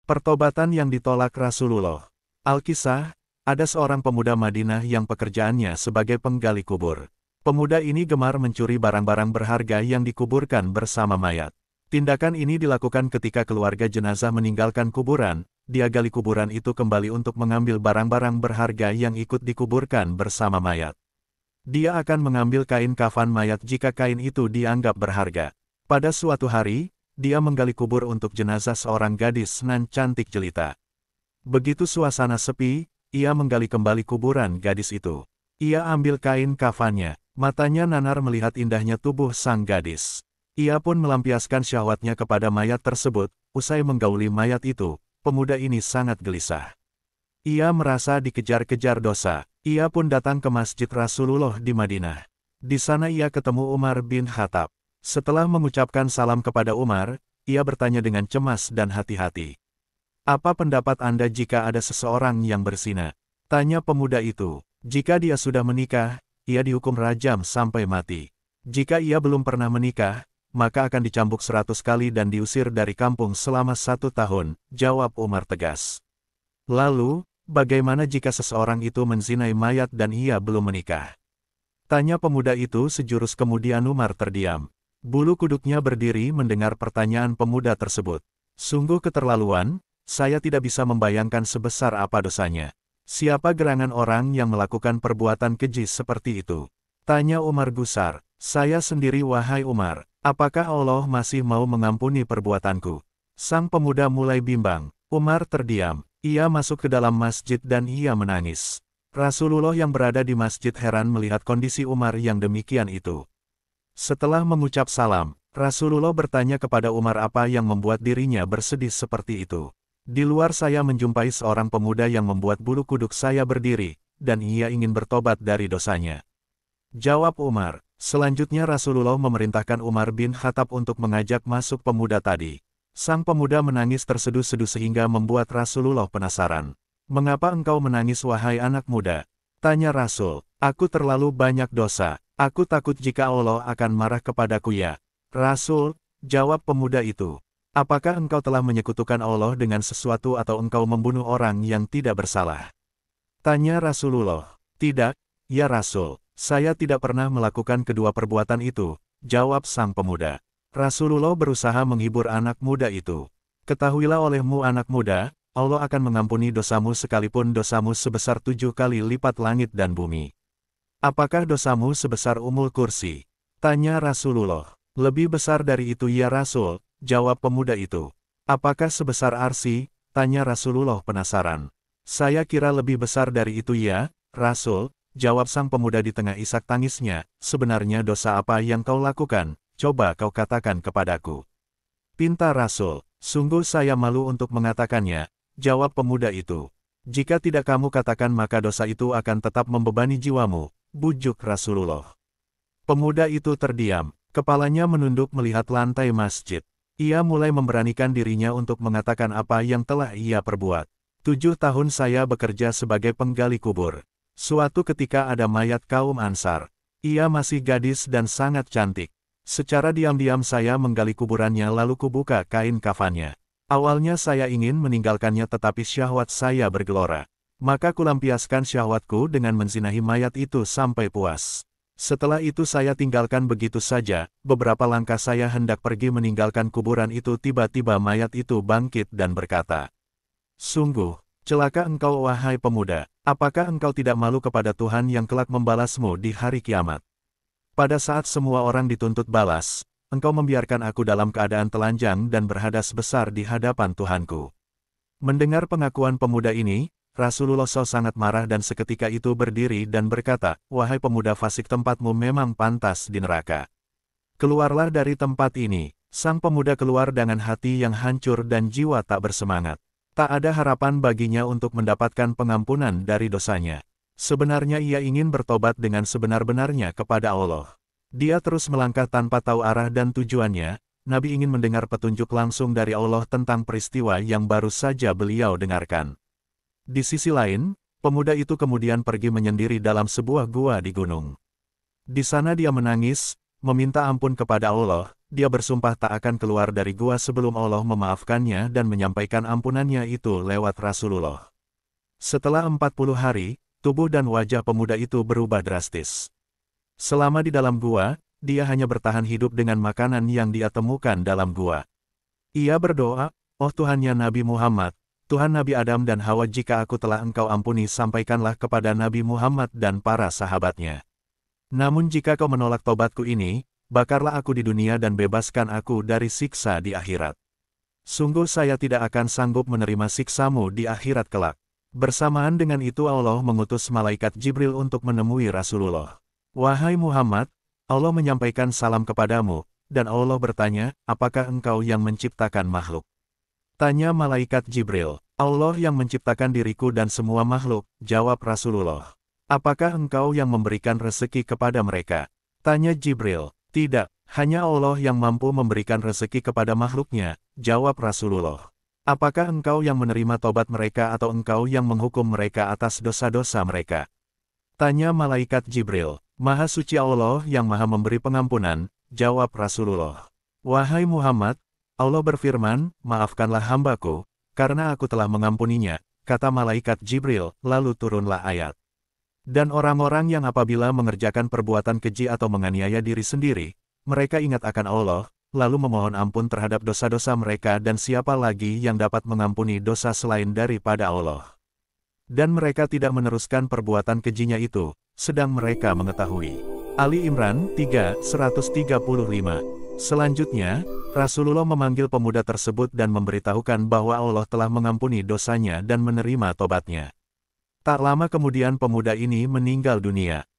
Pertobatan yang ditolak Rasulullah. Alkisah, ada seorang pemuda Madinah yang pekerjaannya sebagai penggali kubur. Pemuda ini gemar mencuri barang-barang berharga yang dikuburkan bersama mayat. Tindakan ini dilakukan ketika keluarga jenazah meninggalkan kuburan, dia gali kuburan itu kembali untuk mengambil barang-barang berharga yang ikut dikuburkan bersama mayat. Dia akan mengambil kain kafan mayat jika kain itu dianggap berharga. Pada suatu hari, dia menggali kubur untuk jenazah seorang gadis nan cantik jelita. Begitu suasana sepi, ia menggali kembali kuburan gadis itu. Ia ambil kain kafannya, matanya nanar melihat indahnya tubuh sang gadis. Ia pun melampiaskan syahwatnya kepada mayat tersebut. Usai menggauli mayat itu, pemuda ini sangat gelisah. Ia merasa dikejar-kejar dosa. Ia pun datang ke Masjid Rasulullah di Madinah. Di sana ia ketemu Umar bin Khattab. Setelah mengucapkan salam kepada Umar, ia bertanya dengan cemas dan hati-hati. "Apa pendapat Anda jika ada seseorang yang berzina?" Tanya pemuda itu. "Jika dia sudah menikah, ia dihukum rajam sampai mati. Jika ia belum pernah menikah, maka akan dicambuk 100 kali dan diusir dari kampung selama 1 tahun, jawab Umar tegas. "Lalu, bagaimana jika seseorang itu menzinai mayat dan ia belum menikah?" Tanya pemuda itu. Sejurus kemudian Umar terdiam. Bulu kuduknya berdiri mendengar pertanyaan pemuda tersebut. "Sungguh keterlaluan, saya tidak bisa membayangkan sebesar apa dosanya. Siapa gerangan orang yang melakukan perbuatan keji seperti itu?" Tanya Umar gusar. "Saya sendiri wahai Umar, apakah Allah masih mau mengampuni perbuatanku?" Sang pemuda mulai bimbang. Umar terdiam. Ia masuk ke dalam masjid dan ia menangis. Rasulullah yang berada di masjid heran melihat kondisi Umar yang demikian itu. Setelah mengucap salam, Rasulullah bertanya kepada Umar apa yang membuat dirinya bersedih seperti itu. "Di luar saya menjumpai seorang pemuda yang membuat bulu kuduk saya berdiri, dan ia ingin bertobat dari dosanya," jawab Umar. Selanjutnya Rasulullah memerintahkan Umar bin Khattab untuk mengajak masuk pemuda tadi. Sang pemuda menangis terseduh-seduh sehingga membuat Rasulullah penasaran. "Mengapa engkau menangis wahai anak muda?" Tanya Rasul. "Aku terlalu banyak dosa. Aku takut jika Allah akan marah kepadaku ya." "Rasul," jawab pemuda itu, "apakah engkau telah menyekutukan Allah dengan sesuatu atau engkau membunuh orang yang tidak bersalah?" Tanya Rasulullah. "Tidak, ya Rasul, saya tidak pernah melakukan kedua perbuatan itu," jawab sang pemuda. Rasulullah berusaha menghibur anak muda itu. "Ketahuilah olehmu anak muda, Allah akan mengampuni dosamu sekalipun dosamu sebesar 7 kali lipat langit dan bumi." "Apakah dosamu sebesar Ummul Kursi?" tanya Rasulullah. "Lebih besar dari itu ya Rasul," jawab pemuda itu. "Apakah sebesar Arsy?" tanya Rasulullah penasaran. "Saya kira lebih besar dari itu ya, Rasul," jawab sang pemuda di tengah isak tangisnya. "Sebenarnya dosa apa yang kau lakukan? Coba kau katakan kepadaku." Pinta Rasul. "Sungguh saya malu untuk mengatakannya," jawab pemuda itu. "Jika tidak kamu katakan maka dosa itu akan tetap membebani jiwamu," bujuk Rasulullah. Pemuda itu terdiam, kepalanya menunduk melihat lantai masjid. Ia mulai memberanikan dirinya untuk mengatakan apa yang telah ia perbuat. 7 tahun saya bekerja sebagai penggali kubur. Suatu ketika ada mayat kaum Ansar. Ia masih gadis dan sangat cantik. Secara diam-diam saya menggali kuburannya lalu kubuka kain kafannya. Awalnya saya ingin meninggalkannya tetapi syahwat saya bergelora. Maka kulampiaskan syahwatku dengan menzinahi mayat itu sampai puas. Setelah itu saya tinggalkan begitu saja. Beberapa langkah saya hendak pergi meninggalkan kuburan itu tiba-tiba mayat itu bangkit dan berkata, "Sungguh, celaka engkau wahai pemuda, apakah engkau tidak malu kepada Tuhan yang kelak membalasmu di hari kiamat? Pada saat semua orang dituntut balas, engkau membiarkan aku dalam keadaan telanjang dan berhadas besar di hadapan Tuhanku." Mendengar pengakuan pemuda ini, Rasulullah SAW sangat marah dan seketika itu berdiri dan berkata, "Wahai pemuda fasik, tempatmu memang pantas di neraka. Keluarlah dari tempat ini." Sang pemuda keluar dengan hati yang hancur dan jiwa tak bersemangat. Tak ada harapan baginya untuk mendapatkan pengampunan dari dosanya. Sebenarnya ia ingin bertobat dengan sebenar-benarnya kepada Allah. Dia terus melangkah tanpa tahu arah dan tujuannya. Nabi ingin mendengar petunjuk langsung dari Allah tentang peristiwa yang baru saja beliau dengarkan. Di sisi lain, pemuda itu kemudian pergi menyendiri dalam sebuah gua di gunung. Di sana dia menangis, meminta ampun kepada Allah, dia bersumpah tak akan keluar dari gua sebelum Allah memaafkannya dan menyampaikan ampunannya itu lewat Rasulullah. Setelah 40 hari, tubuh dan wajah pemuda itu berubah drastis. Selama di dalam gua, dia hanya bertahan hidup dengan makanan yang dia temukan dalam gua. Ia berdoa, "Oh Tuhannya Nabi Muhammad, Tuhan Nabi Adam dan Hawa, jika aku telah Engkau ampuni, sampaikanlah kepada Nabi Muhammad dan para sahabatnya. Namun jika kau menolak tobatku ini, bakarlah aku di dunia dan bebaskan aku dari siksa di akhirat. Sungguh saya tidak akan sanggup menerima siksamu di akhirat kelak." Bersamaan dengan itu Allah mengutus malaikat Jibril untuk menemui Rasulullah. "Wahai Muhammad, Allah menyampaikan salam kepadamu," dan Allah bertanya, "Apakah engkau yang menciptakan makhluk?" Tanya malaikat Jibril. "Allah yang menciptakan diriku dan semua makhluk," jawab Rasulullah. "Apakah engkau yang memberikan rezeki kepada mereka?" Tanya Jibril. "Tidak, hanya Allah yang mampu memberikan rezeki kepada makhluknya," jawab Rasulullah. "Apakah engkau yang menerima tobat mereka atau engkau yang menghukum mereka atas dosa-dosa mereka?" Tanya malaikat Jibril. "Maha suci Allah yang maha memberi pengampunan," jawab Rasulullah. "Wahai Muhammad, Allah berfirman, maafkanlah hambaku, karena aku telah mengampuninya," kata malaikat Jibril, lalu turunlah ayat. "Dan orang-orang yang apabila mengerjakan perbuatan keji atau menganiaya diri sendiri, mereka ingat akan Allah, lalu memohon ampun terhadap dosa-dosa mereka, dan siapa lagi yang dapat mengampuni dosa selain daripada Allah. Dan mereka tidak meneruskan perbuatan kejinya itu, sedang mereka mengetahui." Ali Imran 3:135. Selanjutnya, Rasulullah memanggil pemuda tersebut dan memberitahukan bahwa Allah telah mengampuni dosanya dan menerima tobatnya. Tak lama kemudian pemuda ini meninggal dunia.